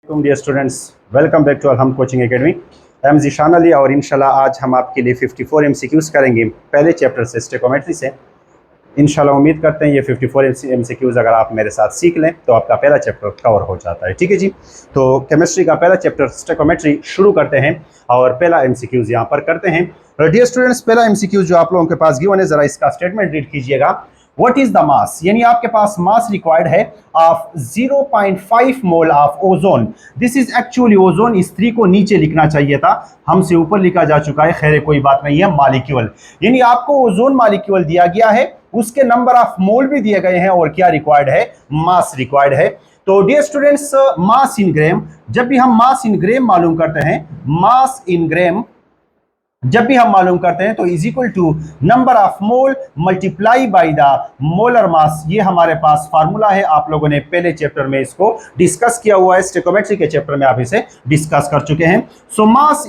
Dear students, welcome back to Hum coaching academy. I am Zeeshan Ali और इंशाल्लाह आज हम आपके लिए 54 एमसीक्यूज़ करेंगे पहले चैप्टर से स्टेकोमेट्री से। इंशाल्लाह उम्मीद करते हैं ये 54 एमसीक्यूज़ अगर आप मेरे साथ सीख लें तो आपका पहला चैप्टर कवर हो जाता है। ठीक है जी, तो केमिस्ट्री का पहला चैप्टर स्टेकोमेट्री शुरू करते हैं और पहला एमसीक्यूज़ यहाँ पर करते हैं। डियर स्टूडेंट्स, पहला एमसीक्यूज़ जो आप लोगों के पास गिवन है, ज़रा इसका स्टेटमेंट रीड कीजिएगा। What is the mass? यानी आपके पास मास रिक्वायर्ड है of 0.5 mole of ozone. This is actually ozone, इस 3 को नीचे लिखना चाहिए था, हमसे ऊपर लिखा जा चुका है, खैर कोई बात नहीं है। मॉलिक्यूल यानी आपको ओजोन मॉलिक्यूल दिया गया है, उसके नंबर ऑफ मोल भी दिए गए हैं और क्या रिक्वायर्ड है, मास रिक्वायर्ड है। तो डियर स्टूडेंट्स, मास इन ग्राम, जब भी हम मास इन ग्राम मालूम करते हैं, मास इन ग्राम जब भी हम मालूम करते हैं तो is equal to number of mole multiply by the molar mass. ये हमारे पास फार्मूला है, आप लोगों ने पहले चैप्टर में इसको डिस्कस किया हुआ है, स्टेकोमेट्री के चैप्टर में आप इसे डिस्कस कर चुके हैं। So mass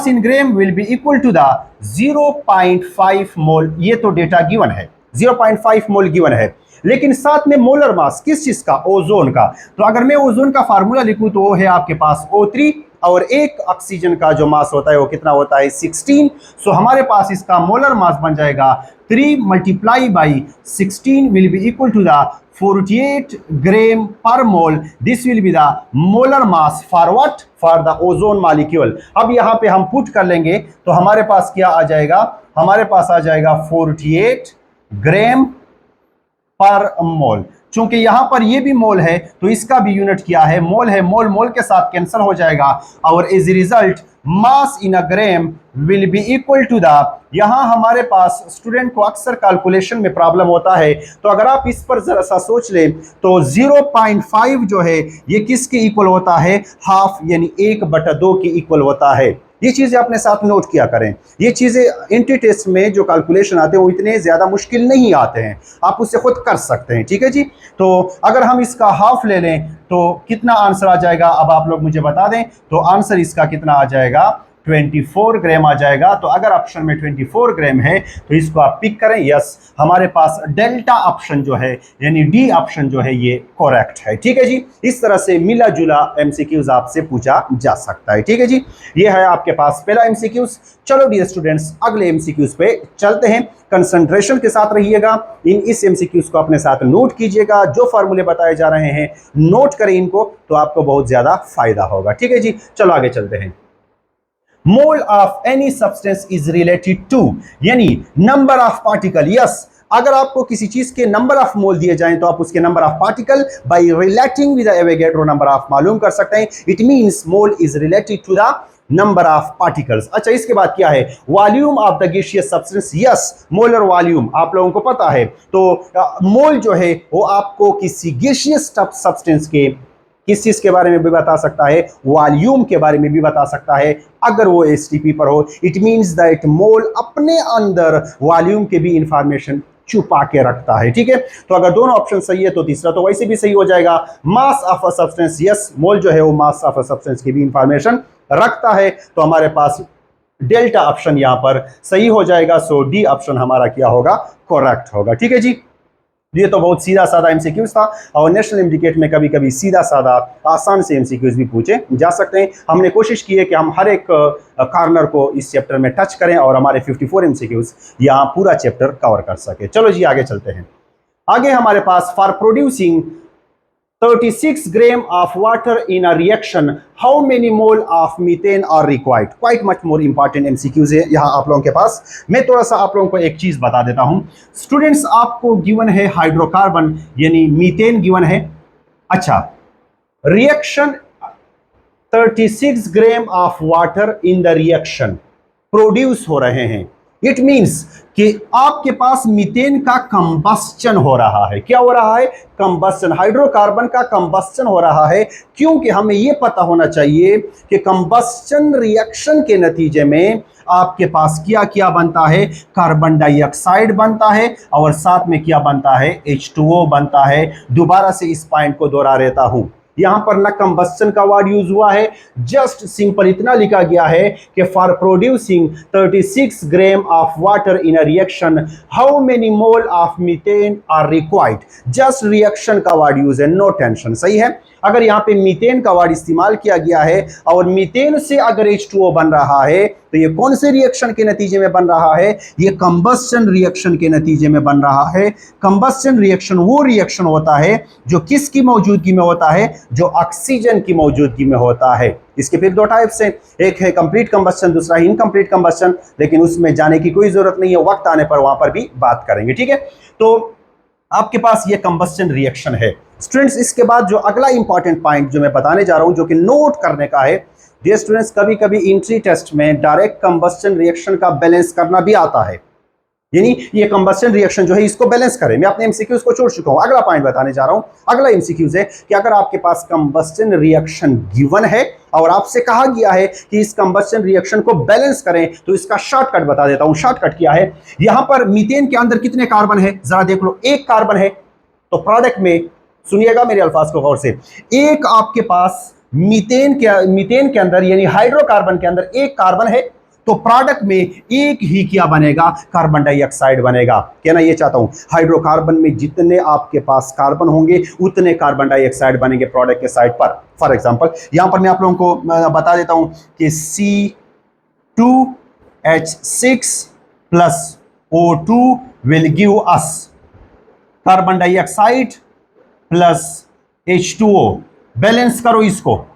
in gram will be equal to the 0.5 mole. ये तो डेटा गिवन है, 0.5 मोल गिवन है, लेकिन साथ में मोलर मास किस चीज का, ओजोन का। तो अगर मैं ओजोन का फार्मूला लिखूं तो वो है आपके पास O3 और एक ऑक्सीजन का जो मास होता है वो कितना होता है, 16। सो हमारे पास इसका मोलर मास बन जाएगा 3 multiply by 16 will be equal to the 48 gram per mole. This will be the molar mass for what, for the ozone molecule. अब यहाँ पे हम पुट कर लेंगे तो हमारे पास क्या आ जाएगा, हमारे पास आ जाएगा 48 ग्राम पर मोल। चूंकि यहां पर ये भी मोल है तो इसका भी यूनिट क्या है, मोल है। मोल मोल के साथ कैंसिल हो जाएगा और as a result mass in a gram will be equal to the, यहां हमारे पास स्टूडेंट को अक्सर कैलकुलेशन में प्रॉब्लम होता है, तो अगर आप इस पर जरा सा सोच लें तो 0.5 जो है ये किसके इक्वल होता है, हाफ, यानी 1/2 के इक्वल होता है। ये चीजें अपने साथ नोट किया करें। ये चीजें एंट्री टेस्ट में जो कैलकुलेशन आते हैं वो इतने ज्यादा मुश्किल नहीं आते हैं, आप उससे खुद कर सकते हैं। ठीक है जी, तो अगर हम इसका हाफ ले लें तो कितना आंसर आ जाएगा, अब आप लोग मुझे बता दें। तो आंसर इसका कितना आ जाएगा, 24 ग्राम आ जाएगा। तो अगर ऑप्शन में 24 ग्राम है तो इसको आप पिक करें, यस। हमारे पास डेल्टा ऑप्शन जो है यानी डी ऑप्शन जो है ये करेक्ट है। ठीक है जी, इस तरह से मिला जुला एमसीक्यूज आपसे पूछा जा सकता है। ठीक है जी, ये है आपके पास पहला एमसीक्यूज। चलो डियर स्टूडेंट्स, अगले एमसीक्यूज पे चलते हैं। कंसंट्रेशन के साथ रहिएगा, इस एमसीक्यूज को अपने साथ नोट कीजिएगा, जो फार्मूले बताए जा रहे हैं नोट करें इनको, तो आपको बहुत ज्यादा फायदा होगा। ठीक है जी, चलो आगे चलते हैं। Mole of any substance is related to, यानी नंबर ऑफ पार्टिकल। यस, अगर आपको किसी चीज के नंबर ऑफ मोल दिए जाएं तो आप उसके number of particle by relating with the Avogadro number of मालूम कर सकते हैं। It means mole is related to the number of particles. अच्छा, इसके बाद क्या है, volume of the gaseous substance. Yes, molar volume आप लोगों को पता है, तो मोल जो है वो आपको किसी गैसियस सब्सटेंस के किस चीज के बारे में भी बता सकता है, वॉल्यूम के बारे में भी बता सकता है। अगर वो एसटीपी पर हो, इट मींस दैट मोल अपने अंदर वॉल्यूम के भी इंफॉर्मेशन छुपा के रखता है। ठीक है, तो अगर दोनों ऑप्शन सही है तो तीसरा तो वैसे भी सही हो जाएगा। Mass of a substance, yes, mole जो है वो मास ऑफ अ सब्सटेंस की भी इंफॉर्मेशन रखता है, तो हमारे पास डेल्टा ऑप्शन यहां पर सही हो जाएगा। सो डी ऑप्शन हमारा क्या होगा, करेक्ट होगा। ठीक है जी, ये तो बहुत सीधा साधा एमसीक्यूज था और नेशनल इंडिकेट में कभी कभी सीधा साधा आसान से एमसीक्यूज भी पूछे जा सकते हैं। हमने कोशिश की है कि हम हर एक कॉर्नर को इस चैप्टर में टच करें और हमारे 54 एमसीक्यूज यहाँ पूरा चैप्टर कवर कर सके। चलो जी आगे चलते हैं। आगे हमारे पास for producing 36 gram of water in a reaction, how many mole of methane are required? Quite much more important MCQs है यहाँ आप लोगों के पास। मैं थोड़ा सा आप लोगों को एक चीज बता देता हूँ। स्टूडेंट्स, आपको गिवन है हाइड्रोकार्बन यानी मीथेन गिवन है। अच्छा, reaction 36 gram of water in the reaction produce हो रहे हैं। इट मीन्स कि आपके पास मीथेन का कंबस्चन हो रहा है। क्या हो रहा है, कंबस्चन, हाइड्रोकार्बन का कंबस्चन हो रहा है। क्योंकि हमें यह पता होना चाहिए कि कंबस्चन रिएक्शन के नतीजे में आपके पास क्या क्या बनता है, कार्बन डाइऑक्साइड बनता है और साथ में क्या बनता है, H2O बनता है। दोबारा से इस पॉइंट को दोहरा देता हूं, यहां पर ना कंबस्चन का वर्ड यूज हुआ है, जस्ट सिंपल इतना लिखा गया है कि for producing 36 gram of water in a reaction how many mole of methane are required. Just reaction का वर्ड यूज है, नो टेंशन, सही है। अगर यहाँ पे मीथेन का वर्ड इस्तेमाल किया गया है और मीथेन से अगर H2O बन रहा है तो ये कौन से रिएक्शन के नतीजे में बन रहा है? ये कंबस्शन रिएक्शन के नतीजे में बन रहा है। कंबस्शन रिएक्शन वो रिएक्शन होता है जो किसकी मौजूदगी में होता है? जो ऑक्सीजन की मौजूदगी में होता है। इसके फिर दो टाइप्स हैं, एक है कंप्लीट कंबस्शन, दूसरा है इनकम्प्लीट कंबस्शन, लेकिन उसमें जाने की कोई जरूरत नहीं है, वक्त आने पर वहां पर भी बात करेंगे, ठीक है। तो आपके पास ये कंबस्शन रिएक्शन है स्टूडेंट्स। इसके बाद जो अगला इंपॉर्टेंट पॉइंट जो मैं बताने जा रहा हूं, जो कि नोट करने का है, डियर स्टूडेंट्स, कभी कभी एंट्री टेस्ट में डायरेक्ट कंबस्शन रिएक्शन का बैलेंस करना भी आता है, यानी ये कंबस्शन रिएक्शन जो है इसको बैलेंस करें। मैं अपने एमसीक्यूज को छोड़ चुका हूं, अगला पॉइंट बताने जा रहा हूं। अगला एमसीक्यूज है कि अगर आपके पास कंबस्शन रिएक्शन गिवन है और आपसे कहा गया है कि इस कंबस्शन रिएक्शन को बैलेंस करें, तो इसका शॉर्टकट बता देता हूं। शॉर्टकट क्या है? यहां पर मीथेन के अंदर कितने कार्बन है जरा देख लो, एक कार्बन है। तो प्रोडक्ट में, सुनिएगा मेरे अल्फाज को गौर से, एक आपके पास मीथेन के अंदर यानी हाइड्रोकार्बन के अंदर एक कार्बन है, तो प्रोडक्ट में एक ही क्या बनेगा? कार्बन डाइऑक्साइड बनेगा। कहना ये चाहता हूं, हाइड्रोकार्बन में जितने आपके पास कार्बन होंगे उतने कार्बन डाइऑक्साइड बनेंगे प्रोडक्ट के साइड पर। फॉर एग्जांपल यहां पर मैं आप लोगों को बता देता हूं कि C2H6 plus O2 will give us carbon dioxide plus H2O। Balance करो इसको,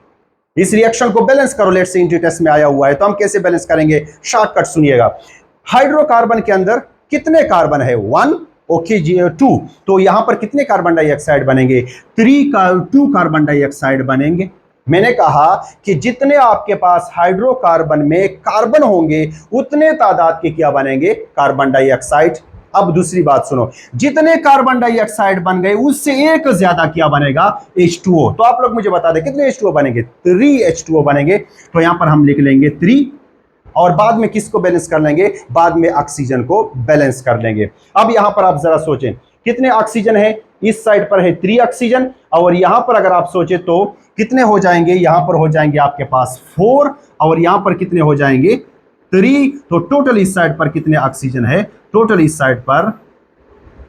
इस रिएक्शन को बैलेंस करो। लेट्स से एंट्री टेस्ट में आया हुआ है, तो हम कैसे बैलेंस करेंगे? शॉर्टकट सुनिएगा। हाइड्रोकार्बन के अंदर कितने कार्बन है? 1, ओके जी, 2। तो यहां पर कितने कार्बन डाइऑक्साइड बनेंगे? 2 कार्बन डाइऑक्साइड बनेंगे। मैंने कहा कि जितने आपके पास हाइड्रोकार्बन में कार्बन होंगे उतने तादाद के क्या बनेंगे? Carbon dioxide. अब दूसरी बात सुनो, जितने कार्बन डाइऑक्साइड बन गए उससे एक ज्यादा क्या बनेगा? H2O। तो आप लोग मुझे बता दें कितने H2O बनेंगे? 3 H2O बनेंगे। तो यहां पर हम लिख लेंगे 3 और बाद में किसको बैलेंस कर लेंगे? बाद में ऑक्सीजन को बैलेंस कर लेंगे। अब यहां पर आप जरा सोचें कितने ऑक्सीजन है? इस साइड पर है 3 ऑक्सीजन, और यहां पर अगर आप सोचे तो कितने हो जाएंगे? यहां पर हो जाएंगे आपके पास 4 और यहां पर कितने हो जाएंगे? 3। तो टोटल इस साइड पर कितने ऑक्सीजन है? टोटल इस साइड पर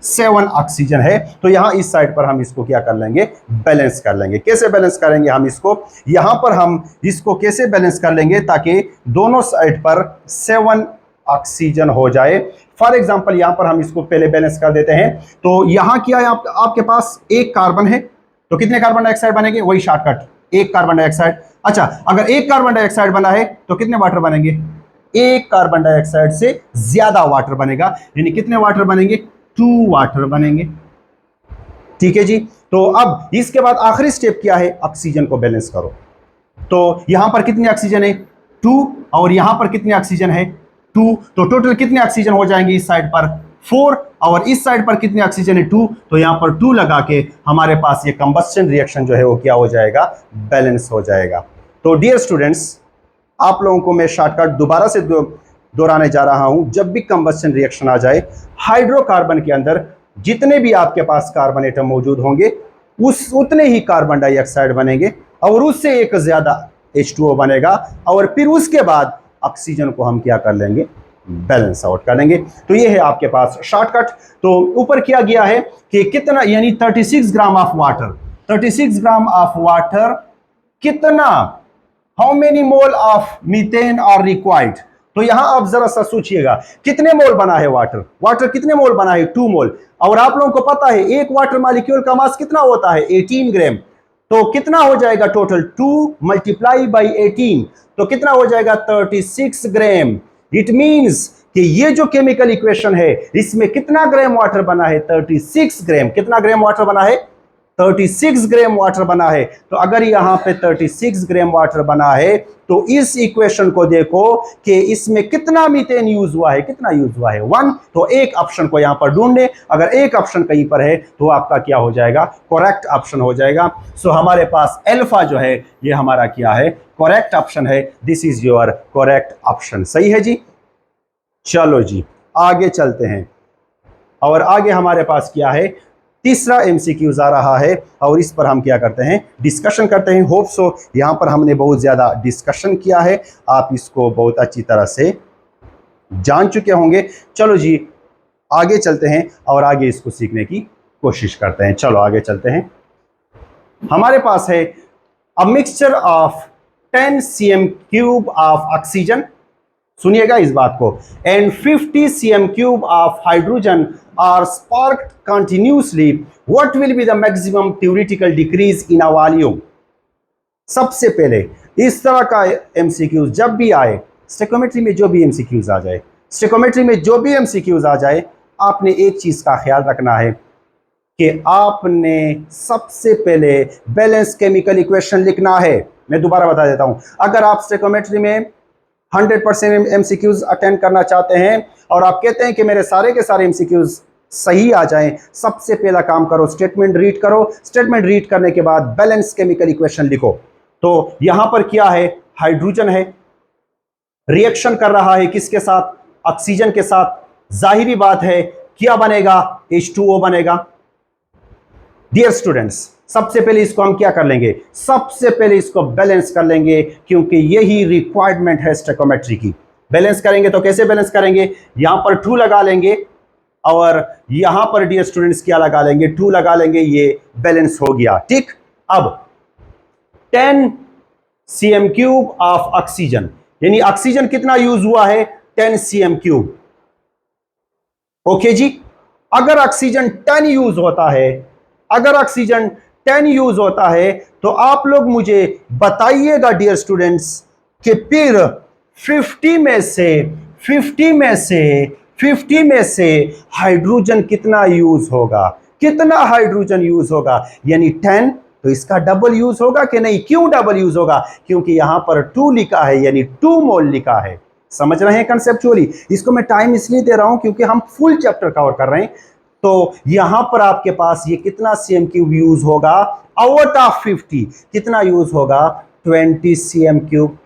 7 ऑक्सीजन है। तो यहां इस साइड पर हम इसको क्या कर लेंगे? बैलेंस कर लेंगे। कैसे बैलेंस करेंगे हम इसको? यहां पर हम इसको कैसे बैलेंस कर लेंगे ताकि दोनों साइड पर 7 ऑक्सीजन हो जाए। फॉर एग्जांपल यहां पर हम इसको पहले बैलेंस कर देते हैं। तो यहां क्या है? आपके पास एक कार्बन है, तो कितने कार्बन डाइऑक्साइड बनेंगे? वही शॉर्टकट, एक कार्बन डाइऑक्साइड। अच्छा, अगर एक कार्बन डाइऑक्साइड बना है तो कितने वाटर बनेंगे? एक कार्बन डाइऑक्साइड से ज्यादा वाटर बनेगा, यानी कितने वाटर बनेंगे? 2 वाटर बनेंगे। ठीक है जी। तो अब इसके बाद आखिरी स्टेप क्या है? ऑक्सीजन को बैलेंस करो। तो यहां पर कितने ऑक्सीजन है? 2 और यहां पर कितने ऑक्सीजन है? 2। तो टोटल कितने ऑक्सीजन हो जाएंगे इस साइड पर? 4 और इस साइड पर कितने ऑक्सीजन है? 2। तो यहां पर 2 लगा के हमारे पास ये कंबस्शन रिएक्शन जो है वो क्या हो जाएगा? बैलेंस हो जाएगा। तो डियर स्टूडेंट्स, आप लोगों को मैं शॉर्टकट दोबारा से दोहराने जा रहा हूं। जब भी कंबस्शन रिएक्शन आ जाए, हाइड्रोकार्बन के अंदर जितने भी आपके पास कार्बन एटम मौजूद होंगे उतने ही कार्बन डाइऑक्साइड बनेंगे और उससे एक ज्यादा H2O बनेगा, और फिर उसके बाद ऑक्सीजन को हम क्या कर लेंगे? बैलेंस आउट करेंगे। तो ये है आपके पास शॉर्टकट। तो ऊपर किया गया है कि कितना, यानी 36 gram of water, 36 gram of water कितना, how many mole of methane are required. तो यहां आप जरा सा सोचिएगा कितने मोल बना है वाटर? वाटर कितने मोल बना है? 2 मोल। और आप लोगों को पता है एक वाटर मॉलिक्यूल का मास कितना होता है? 18 ग्राम। तो कितना हो जाएगा टोटल? 2 मल्टीप्लाई बाई 18, तो कितना हो जाएगा? 36 ग्राम। इट मींस कि ये जो केमिकल इक्वेशन है इसमें कितना ग्राम वाटर बना है? 36 ग्राम। कितना ग्राम वाटर बना है? 36 ग्राम वाटर बना है। तो अगर यहां पे 36 ग्राम वाटर बना है तो इस इक्वेशन को देखो कि इसमें कितना मीथेन यूज हुआ है? कितना यूज हुआ है? 1। तो एक ऑप्शन को यहां पर ढूंढने, अगर एक ऑप्शन कहीं पर है तो आपका क्या हो जाएगा? करेक्ट ऑप्शन हो जाएगा। सो हमारे पास अल्फा जो है ये हमारा क्या है? करेक्ट ऑप्शन है। This is your correct option. सही है जी। चलो जी आगे चलते हैं, और आगे हमारे पास क्या है? तीसरा एमसीक्यूज आ रहा है और इस पर हम क्या करते हैं? डिस्कशन करते हैं। होप सो यहां पर हमने बहुत ज्यादा डिस्कशन किया है, आप इसको बहुत अच्छी तरह से जान चुके होंगे। चलो जी आगे चलते हैं और आगे इसको सीखने की कोशिश करते हैं। चलो आगे चलते हैं। हमारे पास है a mixture of 10 cm cube of oxygen, सुनिएगा इस बात को, and 50 cm cube of hydrogen are sparked continuously, what will be the maximum theoretical decrease in a volume. सबसे पहले इस तरह का एमसीक्यूज जब भी आए, स्टेकोमेट्री में जो भी एमसीक्यूज आ जाए, स्टेकोमेट्री में जो भी एमसीक्यूज आ जाए, आपने एक चीज का ख्याल रखना है कि आपने सबसे पहले बैलेंस केमिकल इक्वेशन लिखना है। मैं दोबारा बता देता हूं, अगर आप स्टेकोमेट्री में 100% एमसीक्यूज अटेंड करना चाहते हैं और आप कहते हैं कि मेरे सारे के सारे एमसीक्यूज सही आ जाएं, सबसे पहला काम करो, स्टेटमेंट रीड करो। स्टेटमेंट रीड करने के बाद बैलेंस केमिकल इक्वेशन लिखो। तो यहां पर क्या है, हाइड्रोजन है, रिएक्शन कर रहा है किसके साथ, ऑक्सीजन के साथ। जाहिरी बात है क्या बनेगा, H2O बनेगा। डियर स्टूडेंट्स, सबसे पहले इसको हम क्या कर लेंगे, सबसे पहले इसको बैलेंस कर लेंगे, क्योंकि यही रिक्वायरमेंट है स्टेकोमेट्री की। बैलेंस करेंगे तो कैसे बैलेंस करेंगे, यहां पर 2 लगा लेंगे और यहां पर डियर स्टूडेंट्स क्या लगा लेंगे, 2 लगा लेंगे, ये बैलेंस हो गया। ठीक, अब 10 cm क्यूब ऑफ ऑक्सीजन, यानी ऑक्सीजन कितना यूज हुआ है, 10 cm क्यूब। ओके जी, अगर ऑक्सीजन 10 यूज होता है, अगर ऑक्सीजन 10 यूज होता है, तो आप लोग मुझे बताइएगा डियर स्टूडेंट्स कि फिर 50 में से हाइड्रोजन कितना यूज होगा, कितना हाइड्रोजन यूज होगा, यानी 10, तो इसका डबल यूज होगा कि नहीं। क्यों डबल यूज होगा, क्योंकि यहां पर 2 लिखा है, यानी 2 मोल लिखा है। समझ रहे हैं कंसेप्चुअली, इसको मैं टाइम इसलिए दे रहा हूं क्योंकि हम फुल चैप्टर कवर कर रहे हैं। तो यहां पर आपके पास ये कितना cm क्यूब यूज होगा, आउट ऑफ 50 कितना यूज होगा, 20 cm क्यूब।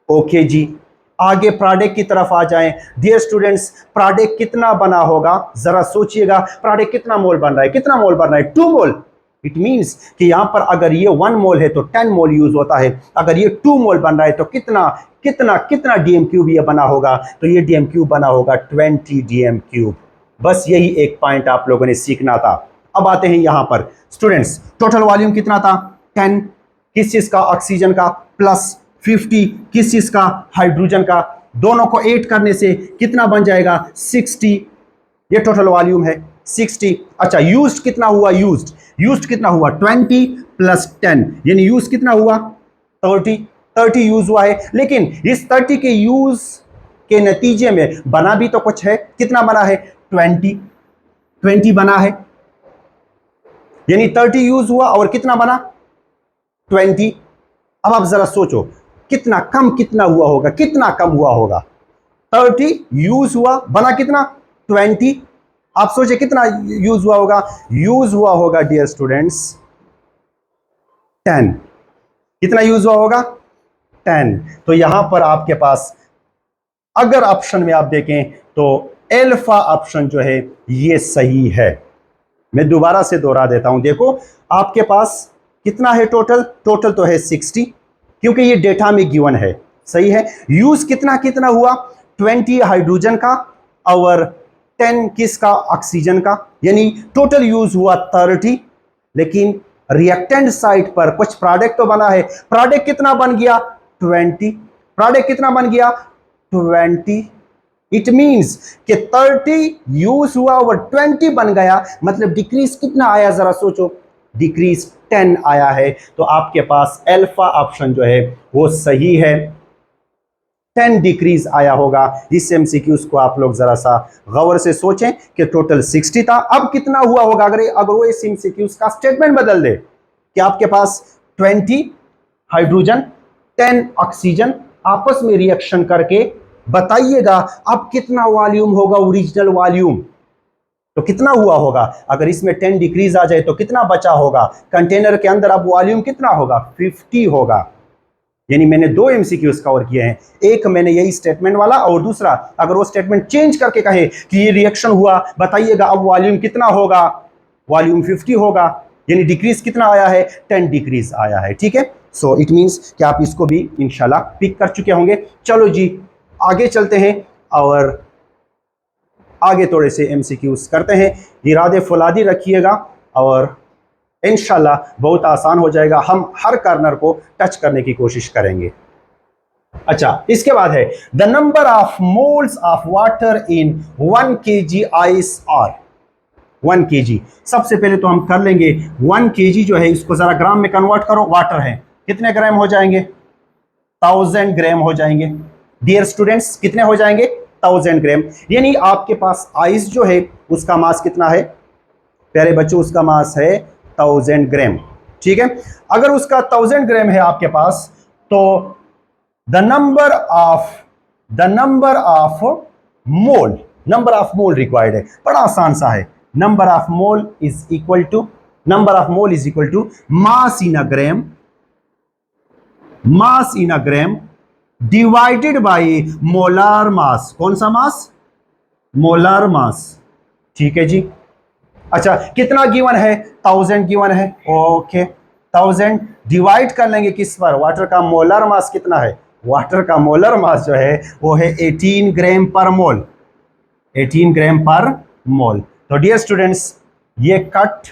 ओके जी, आगे प्रोडक्ट की तरफ आ जाएं। डियर स्टूडेंट्स, प्रोडक्ट कितना बना होगा, जरा सोचिएगा, प्रोडक्ट कितना मोल बन रहा है, कितना मोल बन रहा है, 2 मोल। इट मींस कि यहां पर अगर ये 1 मोल है तो 10 मोल यूज होता है, अगर ये 2 मोल बन रहा है तो कितना कितना कितना डीएम क्यूब ये बना होगा, तो ये डीएम क्यूब बना होगा 20 डीएम क्यूब। बस यही एक पॉइंट आप लोगों ने सीखना था। अब आते हैं यहां पर स्टूडेंट्स, टोटल वॉल्यूम कितना था, 10 किस चीज का, ऑक्सीजन का, प्लस 50 किस चीज का, हाइड्रोजन का। दोनों को ऐड करने से कितना बन जाएगा, 60। ये टोटल वॉल्यूम है 60। अच्छा, यूज्ड कितना हुआ, यूज्ड कितना हुआ, 20 प्लस 10, यानी यूज कितना हुआ, 30 यूज हुआ है। लेकिन इस 30 के यूज के नतीजे में बना भी तो कुछ है, कितना बना है, 20 बना है, यानी 30 यूज हुआ और कितना बना, 20। अब आप जरा सोचो कितना कम कितना हुआ होगा, कितना कम हुआ होगा, 30 यूज हुआ, बना कितना, 20। आप सोचे कितना यूज हुआ होगा, यूज हुआ होगा डियर स्टूडेंट्स 10। कितना यूज हुआ होगा, 10। तो यहां पर आपके पास अगर ऑप्शन में आप देखें तो अल्फा ऑप्शन जो है ये सही है। मैं दोबारा से दोहरा देता हूं, देखो आपके पास कितना है टोटल, टोटल तो है 60, क्योंकि ये डेटा में गिवन है, सही है। यूज कितना कितना हुआ, 20 हाइड्रोजन का और 10 किसका, ऑक्सीजन का, यानी टोटल यूज हुआ 30। लेकिन रिएक्टेंट साइड पर कुछ प्रोडक्ट तो बना है, प्रोडक्ट कितना बन गया, 20। प्रोडक्ट कितना बन गया, 20। इट मींस कि 30 यूज हुआ और 20 बन गया, मतलब डिक्रीज कितना आया, जरा सोचो, डिक्रीज 10 आया है। तो आपके पास अल्फा ऑप्शन जो है वो सही है, 10 डिक्रीज आया होगा। इस एमसीक्यूज को आप लोग जरा सा गौर से सोचें कि टोटल 60 था, अब कितना हुआ होगा, अगर वो इस एमसीक्यूज का स्टेटमेंट बदल दे कि आपके पास 20 हाइड्रोजन 10 ऑक्सीजन आपस में रिएक्शन करके बताइएगा अब कितना वॉल्यूम होगा, ओरिजिनल वॉल्यूम तो कितना हुआ होगा। अगर इसमें 10 डिक्रीज आ जाए तो कितना बचा होगा, कंटेनर के अंदर अब वॉल्यूम कितना होगा, 50 होगा। यानी मैंने 2 एमसीक्यूज कवर किए हैं, एक मैंने यही स्टेटमेंट वाला और दूसरा अगर वो स्टेटमेंट चेंज करके कहे कि ये रिएक्शन हुआ, बताइएगा अब वॉल्यूम कितना होगा, वॉल्यूम 50 होगा, यानी डिक्रीज कितना आया है, 10 डिक्रीज आया है। ठीक है, सो इट मींस कि आप इसको भी इंशाल्लाह पिक कर चुके होंगे। चलो जी आगे चलते हैं और आगे थोड़े से एमसीक्यूज करते हैं। इरादे फौलादी रखिएगा और इंशाल्लाह बहुत आसान हो जाएगा, हम हर कॉर्नर को टच करने की कोशिश करेंगे। अच्छा, इसके बाद है the number of moles of water in 1 kg ice are 1 kg। सबसे पहले तो हम कर लेंगे 1 kg जो है इसको जरा ग्राम में कन्वर्ट करो। वाटर है, कितने ग्राम हो जाएंगे? 1000 ग्राम हो जाएंगे। डियर स्टूडेंट्स, कितने हो जाएंगे? 1000 ग्राम। यानी आपके पास आइस जो है उसका मास कितना है प्यारे बच्चों? उसका मास है 1000 ग्राम। ठीक है, अगर उसका 1000 ग्राम है आपके पास, तो the number of mole required है। बड़ा आसान सा है। Number of mole is equal to mass in a gram divided by molar mass. कौन सा मास? Molar mass. ठीक है जी। अच्छा, कितना गिवन है? 1000 गिवन है। ओके, 1000 डिवाइड कर लेंगे किस पर? वाटर का मोलर मास कितना है? वाटर का मोलर मास जो है वो है 18 ग्राम पर मोल। 18 ग्राम पर मोल। तो डियर स्टूडेंट्स, ये कट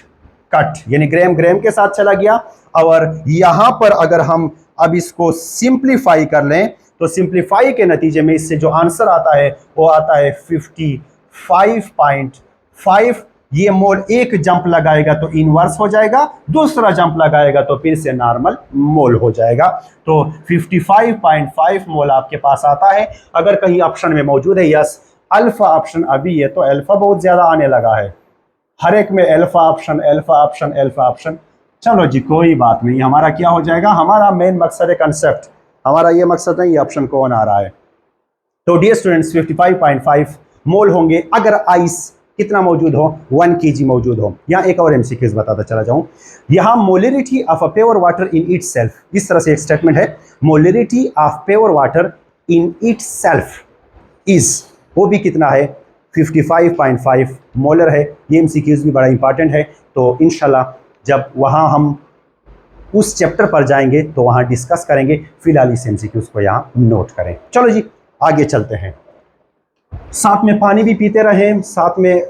यानी ग्राम ग्राम के साथ चला गया। और यहां पर अगर हम अब इसको सिंप्लीफाई कर लें तो सिंप्लीफाई के नतीजे में इससे जो आंसर आता है वो आता है 55.5। ये मोल एक जंप लगाएगा तो इनवर्स हो जाएगा, दूसरा जंप लगाएगा तो फिर से नॉर्मल मोल हो जाएगा। तो 55.5 मोल आपके पास आता है। अगर कहीं ऑप्शन में मौजूद है यस अल्फा ऑप्शन अभी है, तो अल्फा बहुत ज्यादा आने लगा है, हर एक में अल्फा ऑप्शन। चलो जी, कोई बात नहीं। हमारा क्या हो जाएगा? हमारा मेन मकसद है कंसेप्ट, हमारा ये मकसद नहीं ये ऑप्शन कौन आ रहा है। तो डियर स्टूडेंट्स, 55.5 मोल होंगे अगर आइस कितना मौजूद हो? 1 kg मौजूद हो। यहाँ एक और एमसीक्यूज बताता चला जाऊं। यहाँ molarity of a pure water in itself, इस तरह से एक स्टेटमेंट है, molarity of pure water in itself is, वो भी कितना है? 55.5 मोलर है। ये एमसीक्यूज भी बड़ा इंपॉर्टेंट है। तो इंशाल्लाह जब वहाँ हम उस चैप्टर पर जाएंगे तो वहाँ डिस्कस करेंगे। फिलहाल इस एमसीक्यूज को यहाँ नोट करें। चलो जी, आगे चलते हैं। साथ में पानी भी पीते रहें, साथ में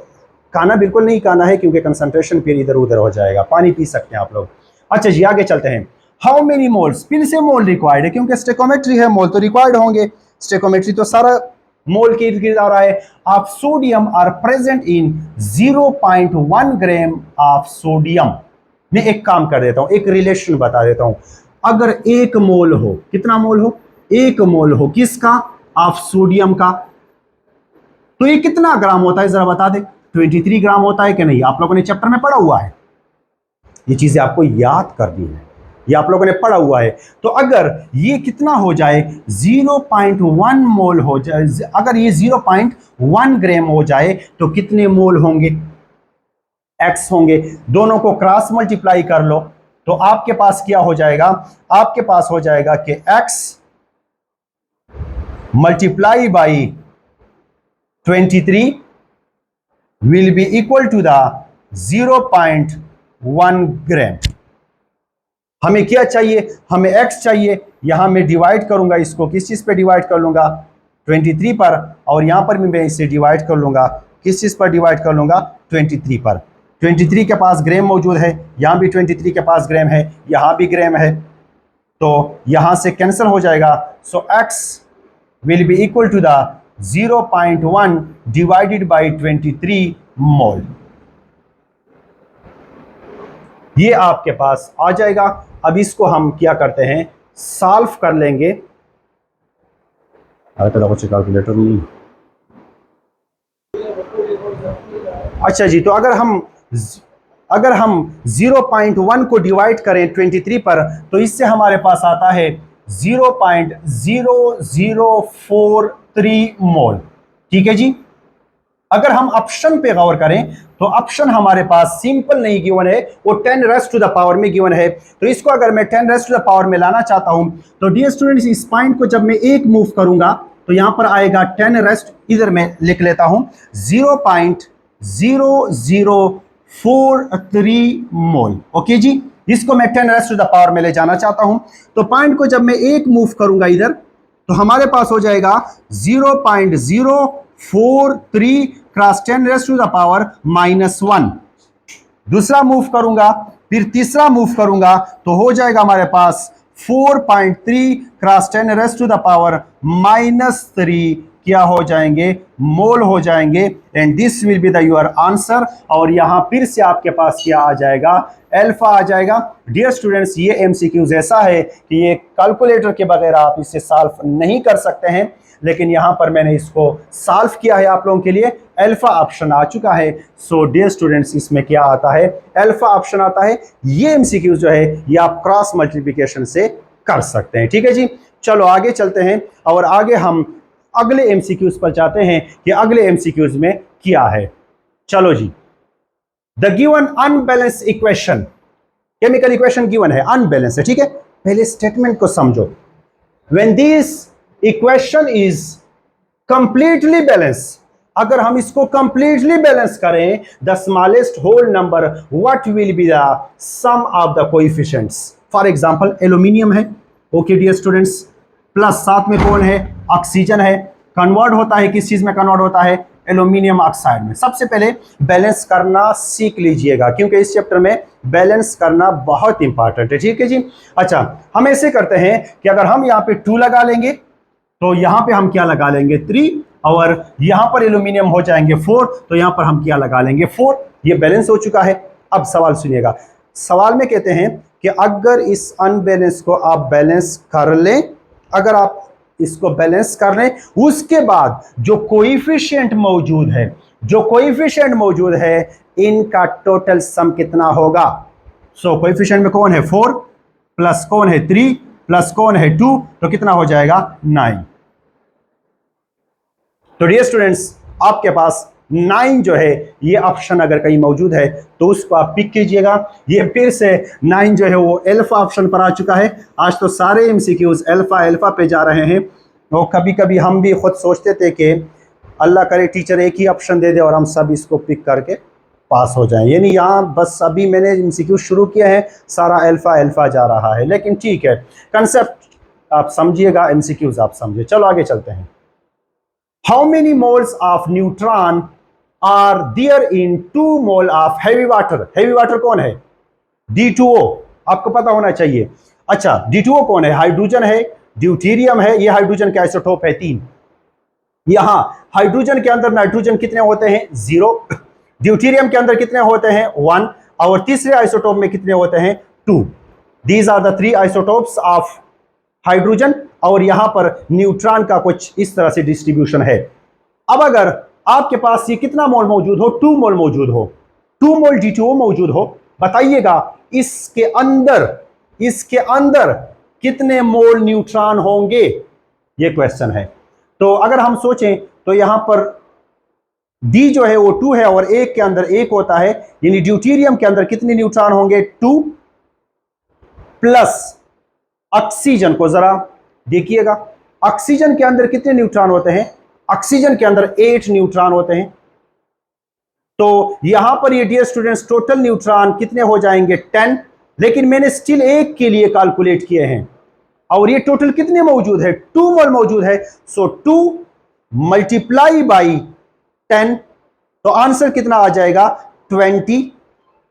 खाना बिल्कुल नहीं खाना है क्योंकि कंसंट्रेशन फिर इधर उधर हो जाएगा। पानी पी सकते हैं आप लोग। अच्छा जी, आगे चलते हैं। हाउ मेनी मोल्स, फिर से मोल रिक्वायर्ड है क्योंकि स्टेकोमेट्री है, मोल तो रिक्वायर्ड होंगे। स्टेकोमेट्री तो सारा मोल के इर्द गिर्द आ रहा है। Of sodium are present in 0.1 gram of sodium. मैं एक काम कर देता हूं, एक रिलेशन बता देता हूं। अगर 1 मोल हो, कितना मोल हो? 1 मोल हो किसका? ऑफ सोडियम का, तो ये कितना ग्राम होता है जरा बता दे। 23 ग्राम होता है कि नहीं? आप लोगों ने चैप्टर में पढ़ा हुआ है, ये चीजें आपको याद करनी है, ये आप लोगों ने पढ़ा हुआ है। तो अगर ये कितना हो जाए? 0.1 मोल हो जाए, अगर ये 0.1 ग्राम हो जाए तो कितने मोल होंगे? x होंगे। दोनों को क्रॉस मल्टीप्लाई कर लो तो आपके पास क्या हो जाएगा? आपके पास हो जाएगा कि x multiply by 23 will be equal to the 0.1 ग्राम। हमें क्या चाहिए? हमें x चाहिए। यहां मैं डिवाइड करूंगा इसको, किस चीज पे डिवाइड कर लूंगा? 23 पर। और यहां पर भी मैं इसे डिवाइड कर लूंगा, किस चीज पर डिवाइड कर लूंगा? 23 पर। 23 के पास ग्राम मौजूद है, यहां भी 23 के पास ग्राम है, यहां भी ग्राम है, तो यहां से कैंसिल हो जाएगा। सो x will be equal to the 0.1 divided by 23 मोल। ये आपके पास आ जाएगा। अब इसको हम क्या करते हैं? सॉल्व कर लेंगे। कैलकुलेटर नहीं। अच्छा जी, तो अगर हम 0.1 को डिवाइड करें 23 पर तो इससे हमारे पास आता है 0.0043 मोल। ठीक है जी। अगर हम ऑप्शन पे गौर करें तो ऑप्शन हमारे पास सिंपल नहीं गिवन है, वो 10 रेज़ टू द पावर में गिवन है। तो इसको अगर मैं 10 रेज़ टू द पावर में लाना चाहता हूं तो डियर स्टूडेंट्स, इस पॉइंट को जब मैं एक मूव करूंगा तो यहां पर आएगा 10 रेज़, इधर मैं लिख लेता हूं 0.0043 मोल। ओके जी, इसको मैं 10 रेज़ टू द पावर में ले जाना चाहता हूं तो पॉइंट को जब मैं एक मूव करूंगा इधर तो हमारे पास हो जाएगा 0.043 cross 10 raise to the power -1। दूसरा मूव करूंगा फिर तीसरा मूव करूंगा तो हो जाएगा हमारे पास 4.3 cross 10 raise to the power -3 क्या हो जाएंगे, मोल हो जाएंगे। And this will be the your answer. और यहां फिर से आपके पास क्या आ जाएगा, अल्फा आ जाएगा। डियर स्टूडेंट्स, ये एमसीक्यूज ऐसा है कि ये कैलकुलेटर के बगैर आप इसे सॉल्व नहीं कर सकते हैं, लेकिन यहां पर मैंने इसको सॉल्व किया है आप लोगों के लिए। अल्फा ऑप्शन आ चुका है। सो डियर स्टूडेंट्स, इसमें क्या आता है, अल्फा ऑप्शन आता है। ये एमसीक्यूज जो है ये आप क्रॉस मल्टीप्लिकेशन से कर सकते हैं। ठीक है जी, चलो आगे चलते हैं और आगे हम अगले एमसीक्यूज पर जाते हैं कि अगले एमसीक्यूज में क्या है। चलो जी, the given unbalance equation, chemical equation given है, अनबैलेंस है। ठीक है, पहले स्टेटमेंट को समझो। When this equation is completely balance, अगर हम इसको कंप्लीटली बैलेंस करें, the smallest whole number what will be the sum of the coefficients. For example aluminium है, ओके डियर स्टूडेंट्स, प्लस साथ में कौन है, ऑक्सीजन है। कन्वर्ट होता है किस चीज में, कन्वर्ट होता है एल्यूमिनियम ऑक्साइड में। सबसे पहले बैलेंस करना सीख लीजिएगा, क्योंकि इस चैप्टर में बैलेंस करना बहुत इंपॉर्टेंट है। ठीक है जी, अच्छा हम ऐसे करते हैं कि अगर हम यहाँ पे 2 लगा लेंगे तो यहां पे हम क्या लगा लेंगे 3, और यहां पर एल्यूमिनियम हो जाएंगे 4, तो यहां पर हम क्या लगा लेंगे 4। ये बैलेंस हो चुका है। अब सवाल सुनिएगा, सवाल में कहते हैं कि अगर इस अनबैलेंस को आप बैलेंस कर लें, अगर आप इसको बैलेंस कर लें, उसके बाद जो कोएफिशिएंट मौजूद है, जो कोएफिशिएंट मौजूद है, इनका टोटल सम कितना होगा। सो कोएफिशिएंट में कौन है 4, प्लस कौन है 3, प्लस कौन है 2, तो कितना हो जाएगा 9। तो डियर स्टूडेंट्स, आपके पास 9 जो है ये ऑप्शन अगर कहीं मौजूद है तो उसको आप पिक कीजिएगा। ये फिर से 9 जो है वो अल्फा ऑप्शन पर आ चुका है। आज तो सारे एमसीक्यूज अल्फा अल्फा पे जा रहे हैं। तो कभी कभी हम भी खुद सोचते थे कि अल्लाह करे टीचर एक ही ऑप्शन दे दे और हम सब इसको पिक करके पास हो जाएं। यानी यहाँ बस अभी मैंने एमसीक्यू शुरू किया है, सारा अल्फा अल्फा जा रहा है, लेकिन ठीक है, कंसेप्ट आप समझिएगा, एमसीक्यूज आप समझिए। चलो आगे चलते हैं। How many moles of neutron are there in 2 mole of heavy water. Heavy water कौन है, D2O, आपको पता होना चाहिए। अच्छा, D2O कौन है, हाइड्रोजन है, ड्यूटेरियम है, ये हाइड्रोजन का आइसोटोप है 3। यहां हाइड्रोजन के अंदर नाइट्रोजन कितने होते हैं 0, ड्यूटेरियम के अंदर कितने होते हैं 1, और तीसरे आइसोटोप में कितने होते हैं 2। These are the 3 isotopes of hydrogen, और यहां पर न्यूट्रॉन का कुछ इस तरह से डिस्ट्रीब्यूशन है। अब अगर आपके पास ये कितना मोल मौजूद हो, 2 मोल मौजूद हो, 2 मोल D2O मौजूद हो, बताइएगा इसके अंदर कितने मोल न्यूट्रॉन होंगे, ये क्वेश्चन है। तो अगर हम सोचें तो यहां पर D जो है वो 2 है और एक के अंदर 1 होता है, यानी ड्यूटेरियम के अंदर कितने न्यूट्रॉन होंगे 2, प्लस ऑक्सीजन को जरा देखिएगा, ऑक्सीजन के अंदर कितने न्यूट्रॉन होते हैं, ऑक्सीजन के अंदर 8 न्यूट्रॉन होते हैं। तो यहां पर ये डियर स्टूडेंट्स टोटल न्यूट्रॉन कितने हो जाएंगे 10, लेकिन मैंने स्टिल एक के लिए कैलकुलेट किए हैं, और ये टोटल कितने मौजूद है 2 मोल मौजूद है। सो 2 मल्टीप्लाई बाई 10, तो आंसर कितना आ जाएगा 20।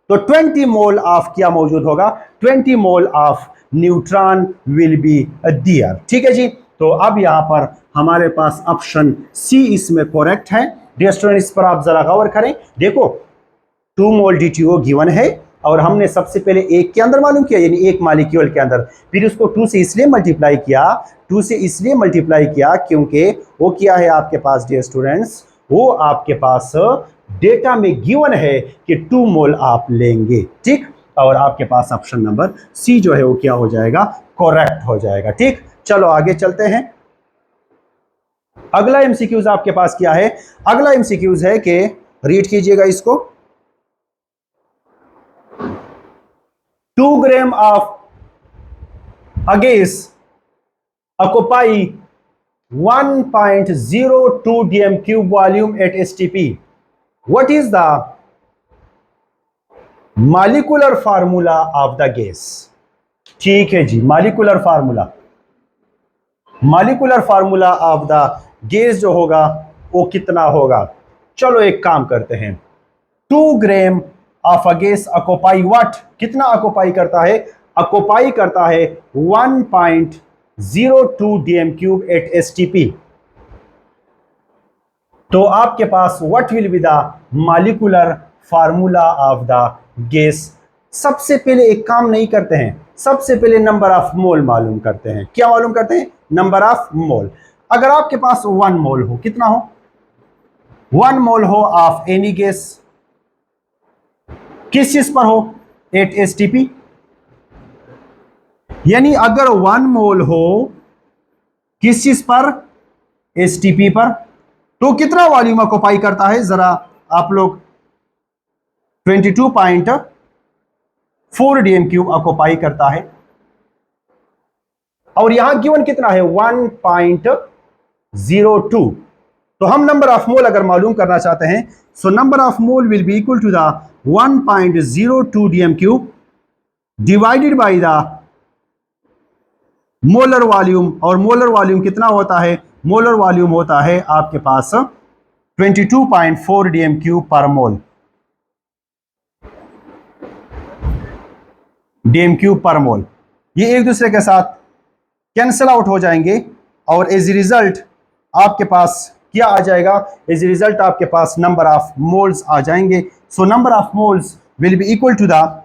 तो 20 मोल ऑफ क्या मौजूद होगा, 20 mole of neutron will be there. ठीक है जी, तो अब यहां पर हमारे पास ऑप्शन सी इसमें करेक्ट है। डियर स्टूडेंट, इस पर आप जरा गौर करें। देखो 2 मोल D2O गिवन है, और हमने सबसे पहले एक के अंदर मालूम किया, यानी एक मॉलिक्यूल के अंदर, फिर उसको 2 से इसलिए मल्टीप्लाई किया, 2 से इसलिए मल्टीप्लाई किया क्योंकि वो क्या है आपके पास डियर स्टूडेंट्स, वो आपके पास डेटा में गिवन है कि 2 मोल आप लेंगे। ठीक, और आपके पास ऑप्शन नंबर सी जो है वो क्या हो जाएगा, करेक्ट हो जाएगा। ठीक, चलो आगे चलते हैं। अगला एमसीक्यूज आपके पास क्या है, अगला एमसीक्यूज है कि रीड कीजिएगा इसको, 2 gram of a gas occupy 1.02 dm cube volume at STP. What is the molecular formula of the gas. ठीक है जी, molecular formula of the gas जो होगा वो कितना होगा। चलो एक काम करते हैं, 2 gram of a gas occupy what, कितना ऑक्यूपाई करता है, ऑक्यूपाई करता है 1.02 डीएम क्यूब एट एसटीपी। तो आपके पास what will be the molecular formula of the gas. सबसे पहले एक काम नहीं करते हैं, सबसे पहले नंबर ऑफ मोल मालूम करते हैं। क्या मालूम करते हैं, नंबर ऑफ मोल। अगर आपके पास 1 मोल हो, कितना हो, 1 मोल हो ऑफ एनी गैस, किस चीज पर हो, 8 एसटीपी। यानी अगर 1 मोल हो किस चीज पर, एसटीपी पर, तो कितना वॉल्यूम ऑक्यूपाई करता है, जरा आप लोग 22.4 डीएम क्यूब ऑक्यूपाई करता है। और यहां गिवन कितना है, 1.02। तो हम नंबर ऑफ मोल अगर मालूम करना चाहते हैं, so number of mole will be equal to the 1.02 dm cube divided by the molar volume. और मोलर वॉल्यूम कितना होता है, मोलर वॉल्यूम होता है आपके पास 22.4 डीएम क्यूब पर मोल, डीएम क्यूब पर मोल। ये एक दूसरे के साथ कैंसिल आउट हो जाएंगे और एज रिजल्ट आपके पास क्या आ जाएगा, एज रिजल्ट आपके पास नंबर ऑफ मोल्स आ जाएंगे। So number of moles will be equal to the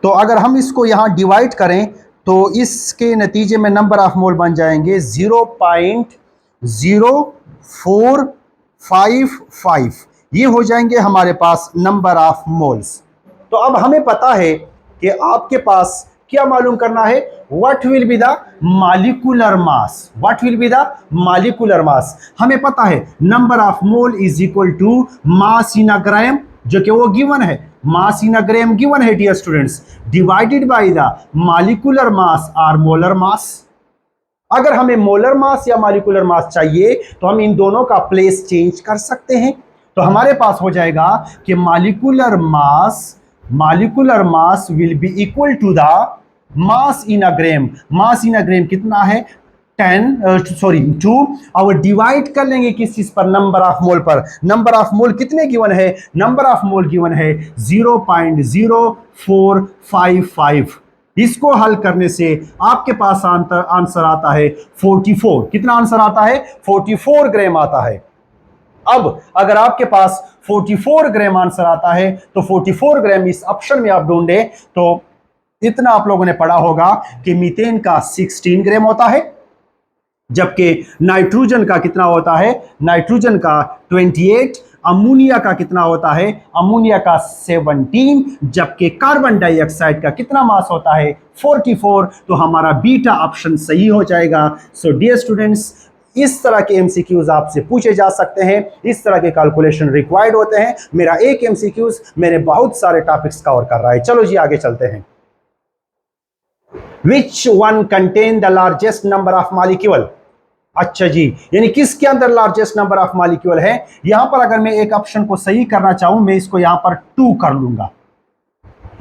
तो अगर हम इसको यहां डिवाइड करें तो इसके नतीजे में नंबर ऑफ मोल बन जाएंगे 0.0455। ये हो जाएंगे हमारे पास नंबर ऑफ मोल्स। तो अब हमें पता है कि आपके पास क्या मालूम करना है, what will be the molecular mass, what will be the molecular mass. हमें पता है number of mole is equal to mass in a gram, जो कि वो गिवन है, mass in a gram given है dear students, divided by the molecular mass और molar मास। अगर हमें मोलर मास या मॉलिक्यूलर मास चाहिए तो हम इन दोनों का प्लेस चेंज कर सकते हैं। तो हमारे पास हो जाएगा कि molecular mass will be equal to the mass in a gram. Mass in a gram कितना है, 2 और डिवाइड कर लेंगे किस चीज पर, नंबर ऑफ मोल पर। नंबर ऑफ मोल कितने गिवन है, नंबर ऑफ मोल गिवन है 0.0455। इसको हल करने से आपके पास आंसर आता है 44। कितना आंसर आता है, 44 ग्राम आता है। अब अगर आपके पास 44 ग्राम आंसर आता है तो 44 ग्राम इस ऑप्शन में आप ढूंढे तो इतना आप लोगों ने पढ़ा होगा कि मीथेन का 16 ग्राम होता है, जबकि नाइट्रोजन का कितना होता है, नाइट्रोजन का 28, अमोनिया का कितना होता है, अमोनिया का 17, जबकि कार्बन डाइऑक्साइड का कितना मास होता है, 44। तो हमारा बीटा ऑप्शन सही हो जाएगा। सो डियर स्टूडेंट्स, इस तरह के एमसीक्यूज आपसे पूछे जा सकते हैं, इस तरह के कैलकुलेशन रिक्वायर्ड होते हैं। मेरा एक एमसीक्यूज मेरे बहुत सारे टॉपिक्स कवर कर रहा है। चलो जी आगे चलते हैं। Which one contain the largest number of molecule. अच्छा जी, यानी किसके अंदर लार्जेस्ट नंबर ऑफ मॉलिक्यूल है। यहां पर अगर मैं एक ऑप्शन को सही करना चाहूं, मैं इसको यहां पर 2 कर लूंगा,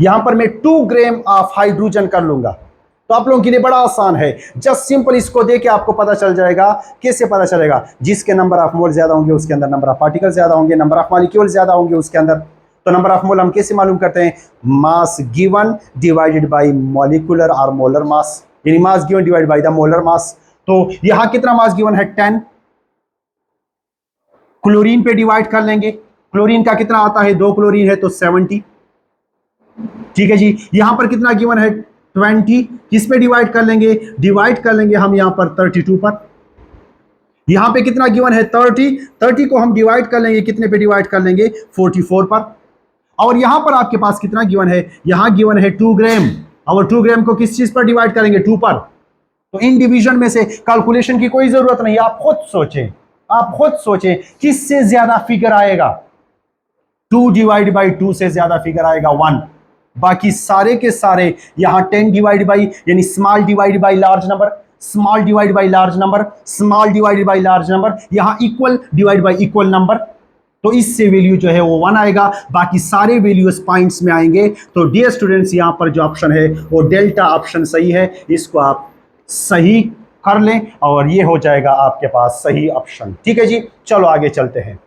यहां पर मैं 2 ग्राम ऑफ हाइड्रोजन कर लूंगा। तो आप लोगों के लिए बड़ा आसान है, जस्ट सिंपल इसको देके आपको पता चल जाएगा। कैसे पता चलेगा, जिसके नंबर ऑफ मोल ज्यादा होंगे उसके अंदर नंबर ऑफ पार्टिकल ज्यादा होंगे, नंबर ऑफ मॉलिक्यूल ज्यादा होंगे उसके अंदर। तो नंबर ऑफ मोल हम कैसे मालूम करते हैं, mass given divided by molecular और मोलर मास, यानी mass given divided by the molar मास। तो यहां कितना मास गिवन है, 10। क्लोरीन पे डिवाइड कर लेंगे, क्लोरीन का कितना आता है, 2 क्लोरीन है तो 70। ठीक है जी, यहां पर कितना गिवन है, 20। किस पे डिवाइड कर लेंगे, डिवाइड कर लेंगे हम यहां पर 32 पर। यहां पे कितना गिवन है, 30 को हम डिवाइड कर लेंगे, कितने पे डिवाइड कर लेंगे, 44 पर। और यहां पर आपके पास कितना गिवन है, यहां गिवन है 2 ग्राम, और 2 ग्राम को किस चीज पर डिवाइड करेंगे, 2 पर। तो इन डिवीजन में से कैलकुलेशन की कोई जरूरत नहीं, आप खुद सोचें, आप खुद सोचें किससे ज्यादा फिगर आएगा। 2 डिवाइड बाई 2 से ज्यादा फिगर आएगा 1। बाकी सारे के सारे यहां 10 डिवाइड बाई, यानी small divide by large number, small divide by large number, small divide by large number, यहां equal divide by equal number. तो इससे वैल्यू जो है वो 1 आएगा, बाकी सारे वैल्यूज पॉइंट्स में आएंगे। तो डियर स्टूडेंट्स, यहां पर जो ऑप्शन है वो डेल्टा ऑप्शन सही है, इसको आप सही कर लें और ये हो जाएगा आपके पास सही ऑप्शन। ठीक है जी, चलो आगे चलते हैं।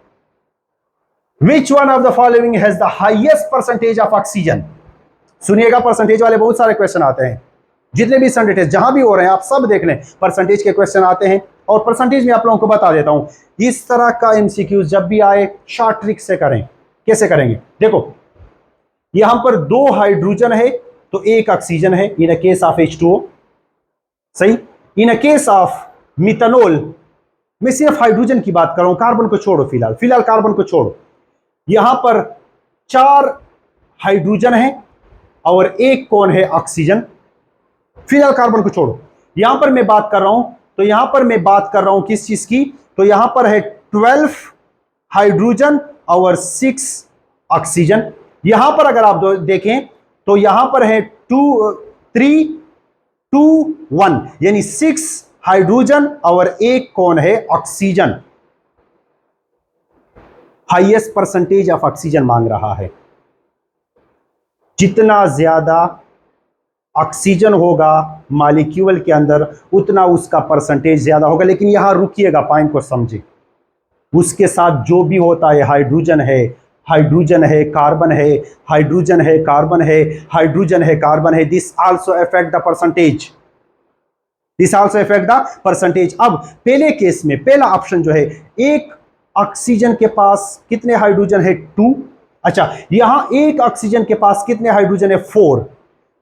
Which one of the following has the highest percentage of oxygen? सुनिएगा, परसेंटेज वाले बहुत सारे क्वेश्चन आते हैं, जितने भी संडे टेस्ट जहां भी हो रहे हैं आप सब देख लें, परसेंटेज के क्वेश्चन आते हैं। और परसेंटेज में आप लोगों को बता देता हूं, इस तरह का एमसीक्यू जब भी आए शॉर्ट ट्रिक से करें। कैसे करेंगे? देखो, यहां पर 2 हाइड्रोजन है तो 1 ऑक्सीजन है, इन अ केस ऑफ H2O, सही। इन अ केस ऑफ मिथेनॉल, मैं सिर्फ हाइड्रोजन की बात कर रहा हूं, कार्बन को छोड़ो, फिलहाल कार्बन को छोड़ो। यहां पर 4 हाइड्रोजन है और 1 कौन है? ऑक्सीजन। फिलहाल कार्बन को छोड़ो, यहां पर मैं बात कर रहा हूं, तो यहां पर मैं बात कर रहा हूं किस चीज की? तो यहां पर है 12 हाइड्रोजन और 6 ऑक्सीजन। यहां पर अगर आप देखें तो यहां पर है 2 3 2 1, यानी 6 हाइड्रोजन और 1 कौन है? Oxygen. Highest percentage of oxygen मांग रहा है। जितना ज्यादा ऑक्सीजन होगा मॉलिक्यूल के अंदर उतना उसका परसेंटेज ज्यादा होगा। लेकिन यहां रुकिएगा, पॉइंट को समझिए। उसके साथ जो भी होता है, हाइड्रोजन है, हाइड्रोजन है, कार्बन है, हाइड्रोजन है, कार्बन है, हाइड्रोजन है, कार्बन है, this also affect the percentage, this also affect the percentage. अब पहले केस में पहला ऑप्शन जो है, 1 ऑक्सीजन के पास कितने हाइड्रोजन है? 2। अच्छा, यहां 1 ऑक्सीजन के पास कितने हाइड्रोजन है? 4।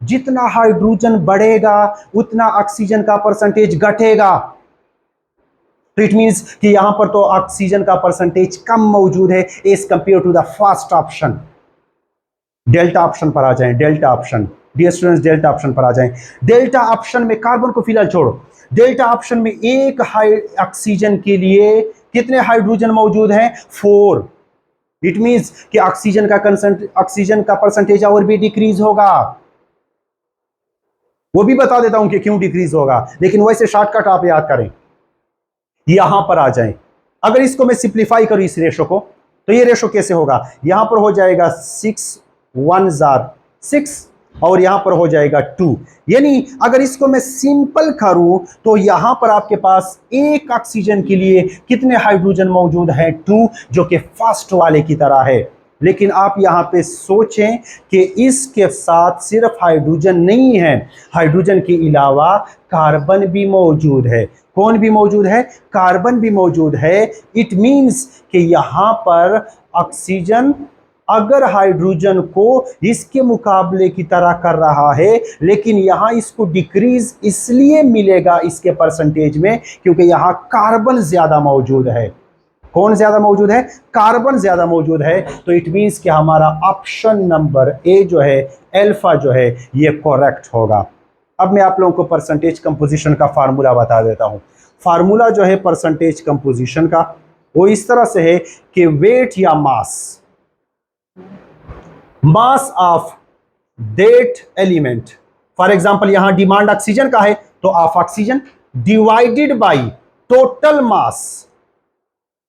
जितना हाइड्रोजन बढ़ेगा उतना ऑक्सीजन का परसेंटेज घटेगा। तो इट मींस कि यहां पर तो ऑक्सीजन का परसेंटेज कम मौजूद है as compare to the first option. Delta option पर आ जाएं, delta option, dear students, delta option पर आ जाएं। डेल्टा ऑप्शन में कार्बन को फिलहाल छोड़ो, डेल्टा ऑप्शन में 1 ऑक्सीजन के लिए कितने हाइड्रोजन मौजूद हैं? 4। इट मींस कि ऑक्सीजन का परसेंटेज और भी डिक्रीज होगा। वो भी बता देता हूं कि क्यों डिक्रीज होगा, लेकिन वैसे शॉर्टकट आप याद करें। यहां पर आ जाएं, अगर इसको मैं सिंप्लीफाई करूं इस रेशो को, तो ये रेशो कैसे होगा? यहां पर हो जाएगा 6 1 जार 6 और यहां पर हो जाएगा 2। यानी अगर इसको मैं सिंपल करूं तो यहां पर आपके पास 1 ऑक्सीजन के लिए कितने हाइड्रोजन मौजूद है? 2, जो कि फर्स्ट वाले की तरह है। लेकिन आप यहां पे सोचें कि इसके साथ सिर्फ हाइड्रोजन नहीं है, हाइड्रोजन के अलावा कार्बन भी मौजूद है। कौन भी मौजूद है? कार्बन भी मौजूद है। इट मींस कि यहां पर ऑक्सीजन अगर हाइड्रोजन को इसके मुकाबले की तरह कर रहा है, लेकिन यहां इसको डिक्रीज इसलिए मिलेगा इसके परसेंटेज में क्योंकि यहां कार्बन ज्यादा मौजूद है। कौन ज्यादा मौजूद है? कार्बन ज्यादा मौजूद है। तो इट मींस कि हमारा ऑप्शन नंबर ए जो है, अल्फा जो है, ये करेक्ट होगा। अब मैं आप लोगों को परसेंटेज कंपोजिशन का फार्मूला बता देता हूं। फार्मूला जो है परसेंटेज कंपोजिशन का, वो इस तरह से है कि वेट या mass of that element, for example यहां डिमांड ऑक्सीजन का है तो of oxygen divided by total mass,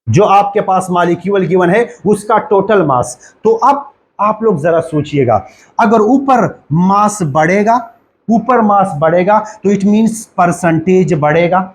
जो आपके पास मॉलिक्यूल गिवन है उसका टोटल मास। तो अब आप लोग जरा सोचिएगा, अगर ऊपर मास बढ़ेगा तो इट मींस परसेंटेज बढ़ेगा,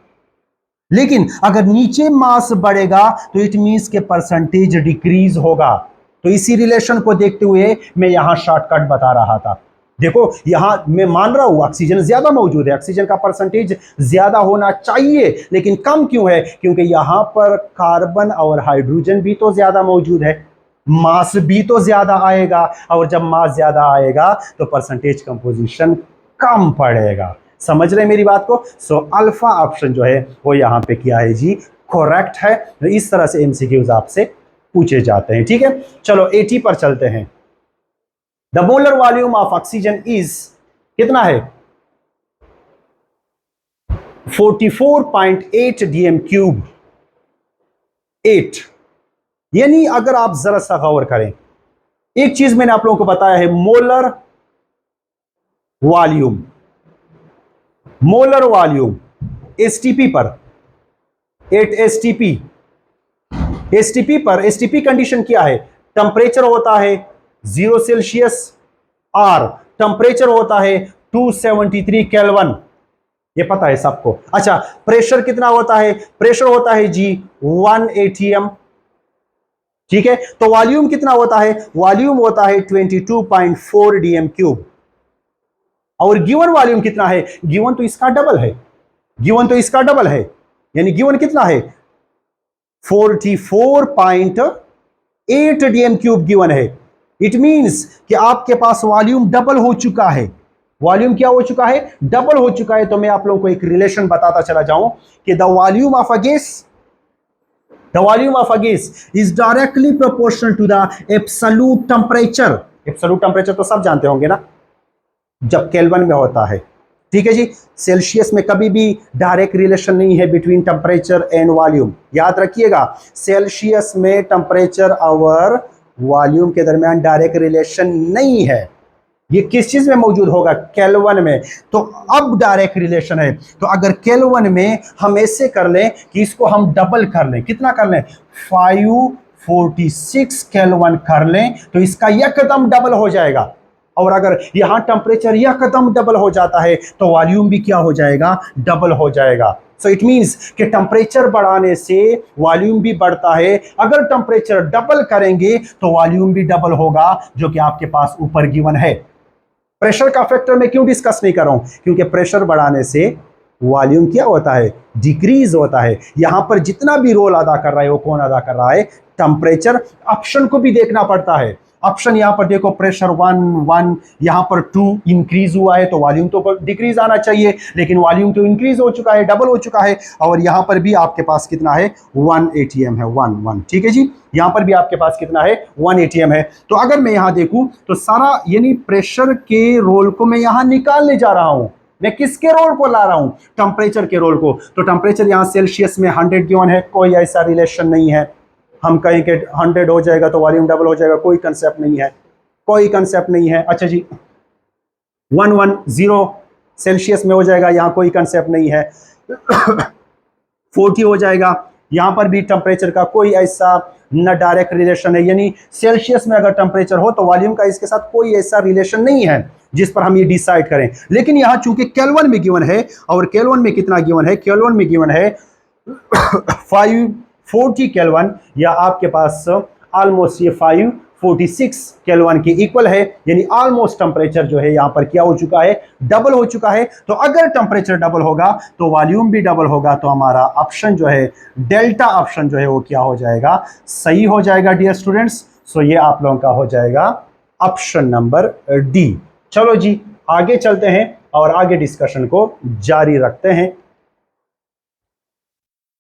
लेकिन अगर नीचे मास बढ़ेगा तो इट मींस के परसेंटेज डिक्रीज होगा। तो इसी रिलेशन को देखते हुए मैं यहां शॉर्टकट बता रहा था। देखो, यहां मैं मान रहा हूं ऑक्सीजन ज्यादा मौजूद है, ऑक्सीजन का परसेंटेज ज्यादा होना चाहिए, लेकिन कम क्यों है? क्योंकि यहां पर कार्बन और हाइड्रोजन भी तो ज्यादा मौजूद है, मास भी तो ज्यादा आएगा, और जब मास ज्यादा आएगा तो परसेंटेज कंपोजिशन कम पड़ेगा। समझ रहे मेरी बात को? सो अल्फा ऑप्शन जो है वो यहां पे क्या है जी? करेक्ट है। तो इस तरह से एमसीक्यूज आपसे पूछे जाते हैं। ठीक है, चलो 80 पर चलते हैं। The molar volume of oxygen is कितना है? 44.8 डीएम क्यूब 8। यानी अगर आप जरा सा गौर करें, एक चीज मैंने आप लोगों को बताया है, मोलर वॉल्यूम एसटीपी पर 8 एसटीपी पर एसटीपी कंडीशन क्या है? टेंपरेचर होता है 0 सेल्सियस और टेंपरेचर होता है 273 केल्विन। ये पता है सबको। अच्छा, प्रेशर कितना होता है? प्रेशर होता है जी 1 atm, ठीक है। तो वॉल्यूम कितना होता है? वॉल्यूम होता है 22.4 dm क्यूब। और गिवन वॉल्यूम कितना है? गिवन तो इसका डबल है, गिवन तो इसका डबल है, यानी गिवन कितना है? 44.8 डीएम क्यूब गिवन है। इट मींस कि आपके पास वॉल्यूम डबल हो चुका है। वॉल्यूम क्या हो चुका है? डबल हो चुका है। तो मैं आप लोगों को एक रिलेशन बताता चला जाऊं कि the volume of a gas is directly proportional to the absolute temperature. Absolute temperature तो सब जानते होंगे ना, जब केल्विन में होता है, ठीक है जी। सेल्सियस में कभी भी डायरेक्ट रिलेशन नहीं है बिटवीन टेम्परेचर एंड वॉल्यूम, याद रखिएगा। सेल्सियस में टेम्परेचर और वॉल्यूम के दरमियान डायरेक्ट रिलेशन नहीं है। ये किस चीज में मौजूद होगा? केल्विन में। तो अब डायरेक्ट रिलेशन है। तो अगर केल्विन में हम ऐसे कर लें कि इसको हम डबल कर लें, कितना कर लें? 546 केल्विन कर लें तो इसका यकदम डबल हो जाएगा। और अगर यहां टेम्परेचर यकदम डबल हो जाता है तो वॉल्यूम भी क्या हो जाएगा? डबल हो जाएगा। सो इट मींस कि टेम्परेचर बढ़ाने से वॉल्यूम भी बढ़ता है। अगर टेम्परेचर डबल करेंगे तो वॉल्यूम भी डबल होगा, जो कि आपके पास ऊपर गिवन है। प्रेशर का फैक्टर मैं क्यों डिस्कस नहीं कर रहा हूं? क्योंकि प्रेशर बढ़ाने से वॉल्यूम क्या होता है? डिक्रीज होता है। यहां पर जितना भी रोल अदा कर रहा है वो कौन अदा कर रहा है? टेम्परेचर। ऑप्शन को भी देखना पड़ता है। ऑप्शन यहां पर देखो, प्रेशर 1 यहां पर 2 इंक्रीज हुआ है तो वॉल्यूम तो डिक्रीज आना चाहिए, लेकिन वॉल्यूम तो इंक्रीज हो चुका है, डबल हो चुका है। और यहां पर भी आपके पास कितना है? 1 atm है, 1 ठीक है जी। यहां पर भी आपके पास कितना है? 1 atm है। तो अगर मैं यहां देखूं तो सारा, यानी प्रेशर के रोल को मैं यहां निकालने जा रहा हूं। मैं किसके रोल को ला रहा हूं? टेम्परेचर के रोल को। तो टेम्परेचर यहां सेल्सियस में 100 गिवन है, कोई ऐसा रिलेशन नहीं है। हम कहें कि 100 हो जाएगा तो वॉल्यूम डबल हो जाएगा, कोई कंसेप्ट नहीं है, कोई कंसेप्ट नहीं है। अच्छा जी, 110 सेल्सियस में हो जाएगा, यहां कोई कंसेप्ट नहीं है। 40 हो जाएगा, यहां पर भी टेम्परेचर का कोई ऐसा न डायरेक्ट रिलेशन है। यानी सेल्सियस में अगर टेम्परेचर हो तो वॉल्यूम का इसके साथ कोई ऐसा रिलेशन नहीं है जिस पर हम ये डिसाइड करें। लेकिन यहां चूंकि केल्विन में गिवन है, और केल्विन में कितना गिवन है? केल्विन में गिवन है 540 केल्विन, या आपके पास ऑलमोस्ट ये 546 केल्विन के इक्वल है। यानी ऑलमोस्ट टेम्परेचर जो है यहां पर क्या हो चुका है? डबल हो चुका है। तो अगर टेम्परेचर डबल होगा तो वॉल्यूम भी डबल होगा। तो हमारा ऑप्शन जो है, डेल्टा ऑप्शन जो है, वो क्या हो जाएगा? सही हो जाएगा डियर स्टूडेंट्स। सो ये आप लोगों का हो जाएगा ऑप्शन नंबर डी। चलो जी, आगे चलते हैं और आगे डिस्कशन को जारी रखते हैं।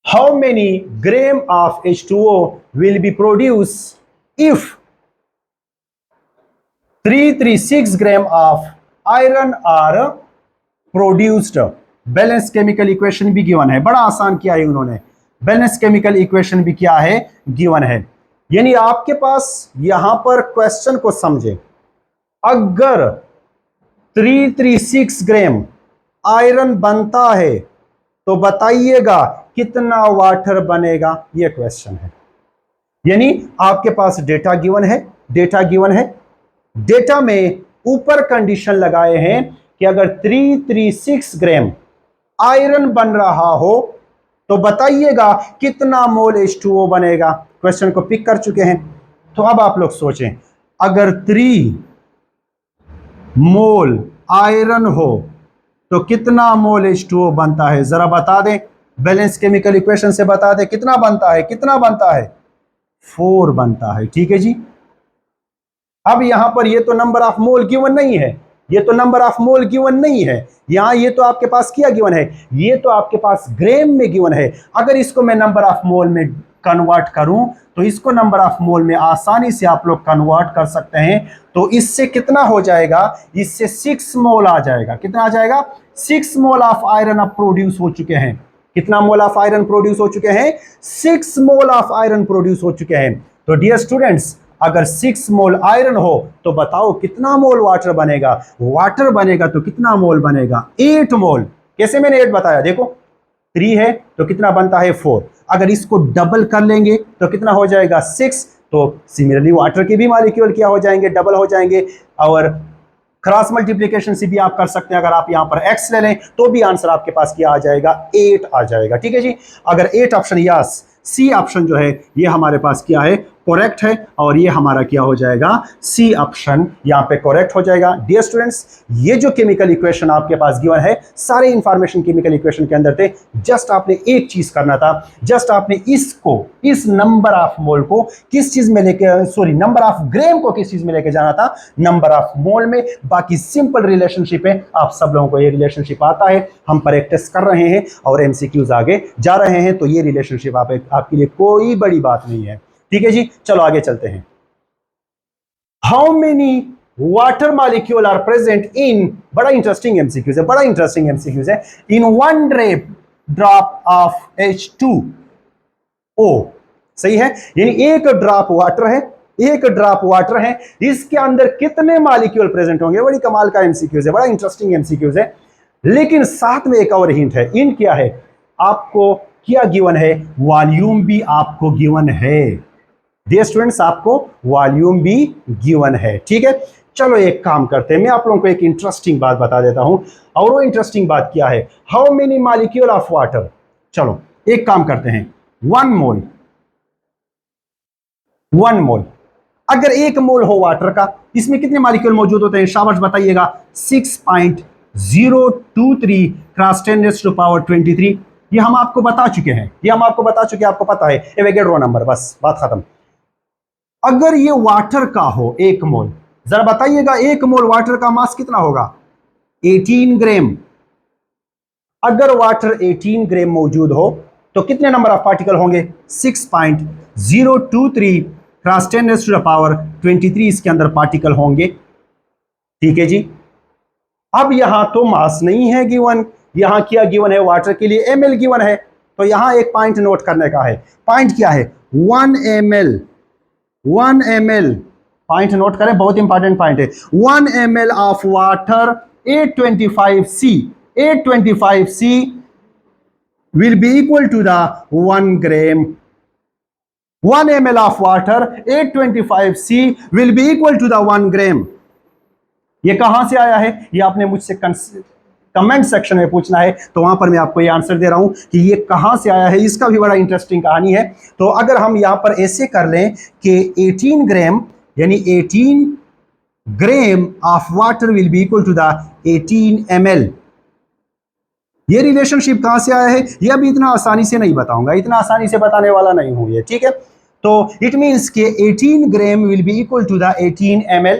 How many gram of H2O will be produced if 336 gram of iron are produced? Balance chemical equation भी गिवन है, बड़ा आसान किया है उन्होंने। बैलेंस केमिकल इक्वेशन भी क्या है? गिवन है। यानी आपके पास यहां पर क्वेश्चन को समझे, अगर 336 ग्राम आयरन बनता है तो बताइएगा कितना वाटर बनेगा? ये क्वेश्चन है। यानी आपके पास डेटा गिवन है, डेटा गिवन है। डेटा में ऊपर कंडीशन लगाए हैं कि अगर 336 ग्राम आयरन बन रहा हो तो बताइएगा कितना मोल H2O बनेगा। क्वेश्चन को पिक कर चुके हैं। तो अब आप लोग सोचें, अगर 3 मोल आयरन हो तो कितना मोल H2O बनता है? जरा बता दें, बैलेंस केमिकल इक्वेशन से बता दें कितना बनता है? कितना बनता है? 4 बनता है, ठीक है जी। अब यहां पर ये तो नंबर ऑफ मोल गिवन नहीं है, ये तो नंबर ऑफ मोल गिवन नहीं है। यहां ये तो आपके पास क्या गिवन है? ये तो आपके पास ग्राम में गिवन है। अगर इसको मैं नंबर ऑफ मोल में कन्वर्ट करूं तो इसको नंबर ऑफ मोल में आसानी से आप लोग कन्वर्ट कर सकते हैं। तो इससे कितना हो जाएगा? इससे 6 मोल आ जाएगा। कितना आ जाएगा? 6 मोल ऑफ आयरन अब प्रोड्यूस हो चुके हैं। कितना मोल ऑफ आयरन प्रोड्यूस हो चुके हैं? 6 मोल ऑफ आयरन प्रोड्यूस हो चुके हैं। तो डियर स्टूडेंट्स, अगर 6 मोल आयरन हो तो बताओ कितना मोल वाटर बनेगा? वाटर बनेगा तो कितना मोल बनेगा? 8 मोल। कैसे मैंने 8 बताया? देखो, 3 है तो कितना बनता है? 4। अगर इसको डबल कर लेंगे तो कितना हो जाएगा? 6। तो सिमिलरली वाटर के भी मॉलिक्यूल क्या हो जाएंगे? डबल हो जाएंगे। और क्रॉस मल्टीप्लीकेशन से भी आप कर सकते हैं। अगर आप यहां पर x ले लें तो भी आंसर आपके पास क्या आ जाएगा, 8 आ जाएगा। ठीक है जी, अगर 8 ऑप्शन या सी ऑप्शन जो है ये हमारे पास क्या है, करेक्ट है, और ये हमारा क्या हो जाएगा, सी ऑप्शन यहां पे करेक्ट हो जाएगा। डियर स्टूडेंट्स, ये जो केमिकल इक्वेशन आपके पास गिवन है, सारे इंफॉर्मेशन केमिकल इक्वेशन के अंदर थे। जस्ट आपने एक चीज करना था, जस्ट आपने इसको, इस नंबर ऑफ मोल को किस चीज में लेके, सॉरी नंबर ऑफ ग्राम को किस चीज में लेके जाना था, नंबर ऑफ मोल में। बाकी सिंपल रिलेशनशिप है, आप सब लोगों को ये रिलेशनशिप आता है, हम प्रैक्टिस कर रहे हैं और एमसीक्यूज आगे जा रहे हैं, तो ये रिलेशनशिप आपके लिए कोई बड़ी बात नहीं है। ठीक है जी, चलो आगे चलते हैं। How many water molecule are present in, बड़ा इंटरेस्टिंग एमसीक्यूज है, बड़ा इंटरेस्टिंग एमसीक्यूज है। In one drop of H2O, सही है, यानी एक ड्रॉप वाटर है, एक ड्रॉप वाटर है, इसके अंदर कितने मॉलिक्यूल प्रेजेंट होंगे। बड़ी कमाल का एमसीक्यूज है, बड़ा इंटरेस्टिंग एमसीक्यूज है। लेकिन साथ में एक और हिंट है। इन क्या है, आपको क्या गिवन है, वॉल्यूम भी आपको गिवन है। डियर स्टूडेंट्स, आपको वॉल्यूम भी गिवन है। ठीक है, चलो एक काम करते हैं, मैं आप लोगों को एक इंटरेस्टिंग बात बता देता हूं, और वो इंटरेस्टिंग बात क्या है, how many molecule of water. चलो एक काम करते हैं, 1 मोल, अगर 1 मोल हो वाटर का, इसमें कितने मॉलिक्यूल मौजूद होते हैं, शाबाश बताइएगा। 6.023 क्रॉस 10⁻23। ये हम आपको बता चुके हैं, ये हम आपको बता चुके हैं, आपको पता है, एवोगैड्रो नंबर, बस बात खत्म। अगर ये वाटर का हो 1 मोल, जरा बताइएगा 1 मोल वाटर का मास कितना होगा, 18 ग्राम। अगर वाटर 18 ग्राम मौजूद हो तो कितने नंबर ऑफ पार्टिकल होंगे, 6.023 क्रॉस 10⁻23 इसके अंदर पार्टिकल होंगे। ठीक है जी, अब यहां तो मास नहीं है गिवन, यहां क्या गिवन है, वाटर के लिए ml गिवन है। तो यहां एक पॉइंट नोट करने का है, पॉइंट क्या है, 1 ml पॉइंट नोट करें, बहुत इंपॉर्टेंट पॉइंट है। 1 ml of water 825C will be equal to the 1 gram. 1 ml of water 825C will be equal to the 1 gram. ये कहां से आया है, ये आपने मुझसे कमेंट सेक्शन में पूछना है, तो वहां पर मैं आपको ये आंसर दे रहा हूं कि ये कहां से आया है। इसका भी बड़ा इंटरेस्टिंग कहानी है। तो अगर हम यहां पर ऐसे कर लें कि 18 ग्राम यानी 18 gram of water will be equal to the 18 ml। ये रिलेशनशिप कहां से आया है, ये अभी इतना आसानी से नहीं बताऊंगा, इतना आसानी से बताने वाला नहीं हूं ये। ठीक है, तो इट मींस के 18 gram will be equal to the 18 ml।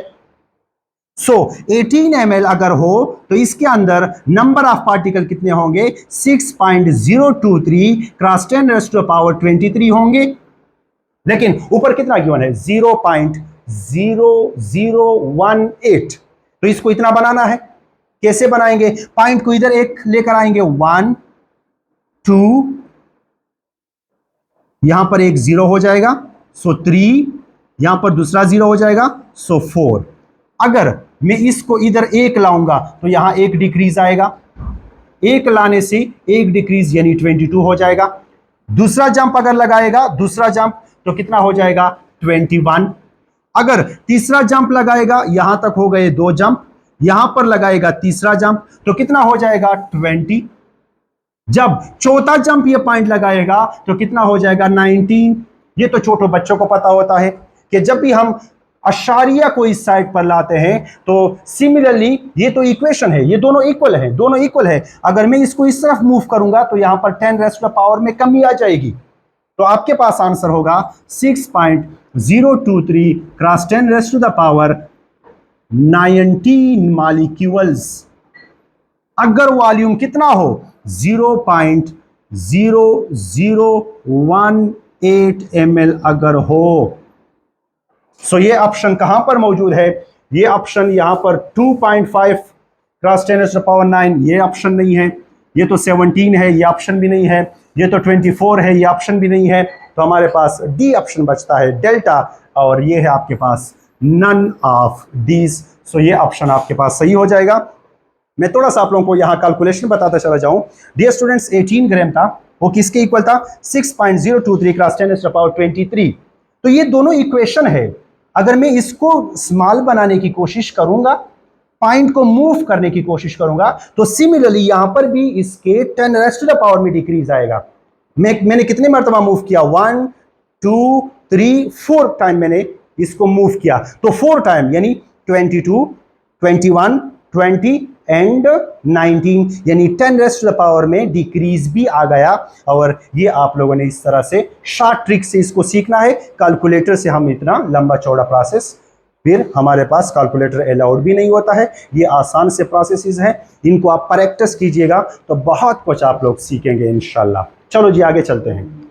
So 18 ml अगर हो तो इसके अंदर नंबर ऑफ पार्टिकल कितने होंगे, 6.023 क्रॉस 10⁻23 होंगे। लेकिन ऊपर कितना गिवन है, 0.0018। तो इसको इतना बनाना है, कैसे बनाएंगे, पॉइंट को इधर एक लेकर आएंगे, 1 2, यहां पर एक 0 हो जाएगा, सो 3, यहां पर दूसरा 0 हो जाएगा, सो 4। अगर मैं इसको इधर 1 लाऊंगा तो यहां 1 डिक्रीज आएगा, 1 लाने से 1 डिक्रीज यानी 22 हो जाएगा। दूसरा जंप अगर लगाएगा, दूसरा जंप तो कितना हो जाएगा, 21। अगर तीसरा जंप लगाएगा, यहां तक हो गए 2 जंप, यहां पर लगाएगा तीसरा जंप तो कितना हो जाएगा, 20। जब चौथा जंप ये पॉइंट लगाएगा तो कितना हो जाएगा, 19। ये तो छोटे बच्चों को पता होता है कि जब भी हम अशारिया को इस साइड पर लाते हैं तो सिमिलरली ये तो इक्वेशन है, ये दोनों इक्वल है, दोनों इक्वल है। अगर मैं इसको इस तरफ मूव करूंगा तो यहां पर 10⁻⁴ में कमी आ जाएगी, तो आपके पास आंसर होगा 6.023 क्रॉस 10⁻19 मॉलिक्यूल्स। अगर वॉल्यूम कितना हो, 0.0018 ml अगर हो। सो ये ऑप्शन कहां पर मौजूद है, ये ऑप्शन यहां पर 2.5 क्रॉस 10⁻9, ये ऑप्शन नहीं है। ये तो 17 है, ये ऑप्शन भी नहीं है। ये तो 24 है, ये ऑप्शन भी नहीं है। तो हमारे पास डी ऑप्शन बचता है, डेल्टा, और ये है आपके पास नन ऑफ दीज। सो ये ऑप्शन आपके पास सही हो जाएगा। मैं थोड़ा सा आप लोगों को यहाँ कैलकुलेशन बताता चला जाऊं। डियर स्टूडेंट्स, 18 ग्राम था, वो किसके इक्वल था, 6.023 क्रॉस 10⁻23। तो ये दोनों इक्वेशन है। अगर मैं इसको स्मॉल बनाने की कोशिश करूंगा पॉइंट को मूव करने की कोशिश करूंगा तो सिमिलरली यहां पर भी इसके 10 रेज़ टू द पावर में डिक्रीज आएगा। मैंने कितने मरतबा मूव किया, 1 2 3 4 टाइम मैंने इसको मूव किया, तो 4 टाइम यानी 22 21 20 एंड 19 यानी 10 रेज़ टू द पावर में डिक्रीज भी आ गया। और ये आप लोगों ने इस तरह से शॉर्ट ट्रिक से इसको सीखना है। कैलकुलेटर से हम इतना लंबा चौड़ा प्रोसेस, फिर हमारे पास कैलकुलेटर अलाउड भी नहीं होता है। ये आसान से प्रोसेसेस हैं, इनको आप प्रैक्टिस कीजिएगा तो बहुत कुछ आप लोग सीखेंगे इंशाल्लाह। चलो जी आगे चलते हैं।